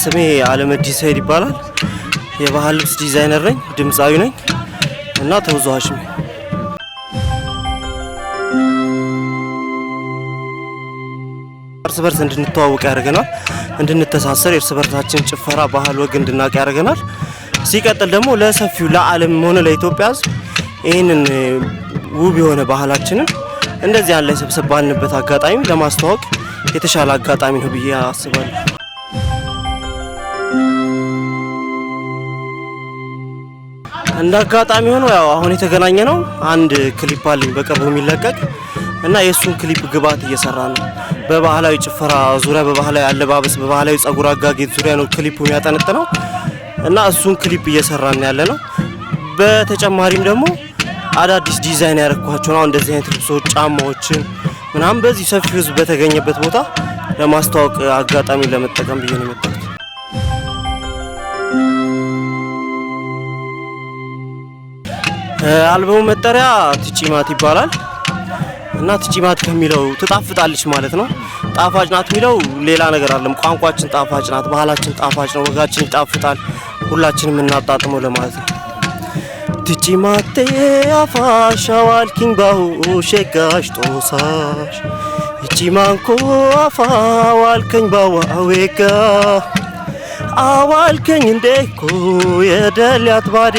ስሜ አለመዲ ሰይድ ይባላል። የባህል ልብስ ዲዛይነር ነኝ፣ ድምጻዊ ነኝ እና ተወዛዋዥ ነኝ። እርስ በርስ እንድንተዋወቅ ያደርገናል፣ እንድንተሳሰር፣ የእርስ በርሳችን ጭፈራ፣ ባህል፣ ወግ እንድናውቅ ያደርገናል። ሲቀጥል ደግሞ ለሰፊው ለዓለም ሆነ ለኢትዮጵያ ሕዝብ ይህንን ውብ የሆነ ባህላችንን እንደዚህ ያለ ሰብሰብ ባልንበት አጋጣሚ ለማስተዋወቅ የተሻለ አጋጣሚ ነው ብዬ አስባለሁ። እንደ አጋጣሚ ሆኖ ያው አሁን የተገናኘ ነው አንድ ክሊፕ አለኝ በቅርቡ የሚለቀቅ እና የሱን ክሊፕ ግብአት እየሰራ ነው። በባህላዊ ጭፈራ ዙሪያ፣ በባህላዊ አለባበስ፣ በባህላዊ ጸጉር አጋጌጥ ዙሪያ ነው ክሊፑ የሚያጠነጥነው እና እሱን ክሊፕ እየሰራን ያለ ነው። በተጨማሪም ደግሞ አዳዲስ ዲዛይን ያደረኳቸው ነው እንደዚህ አይነት ልብሶች፣ ጫማዎችን ምናምን በዚህ ሰፊ ህዝብ በተገኘበት ቦታ ለማስተዋወቅ አጋጣሚ ለመጠቀም ብዬ ነው የመጣሁት። አልበሙ መጠሪያ ትጪማት ይባላል እና ትጪማት ከሚለው ትጣፍጣለች ማለት ነው። ጣፋጭ ናት የሚለው ሌላ ነገር አለም። ቋንቋችን ጣፋጭ ናት፣ ባህላችን ጣፋጭ ነው፣ ወጋችን ይጣፍጣል፣ ሁላችንም እናጣጥመው ለማለት ነው። ትጪማቴ አፋሽ አዋልኪኝ ባሁ ሸጋሽ ጦሳሽ ይቺማንኮ አፋ አዋልከኝ ባዋ አዌጋ አዋልከኝ እንዴኮ የደልያት ባዴ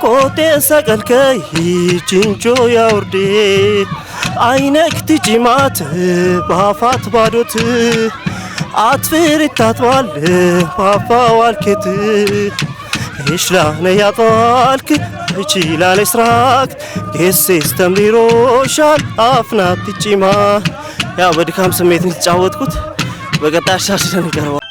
ቆቴ ሰቀልከይ ቺንቾ ያውርዴ አይነክ ትጪማት ባፋት ባዶት አትፍሪታት ባል ባፋ ዋልኬት ይሽላነ ያጣልክ ይችላል ስራክ ዴሴስ ተምሪሮሻል አፍናት ትጪማ። ያው በድካም ስሜት እንተጫወትኩት በቀጣይ አሻሽለን ይቀርባል።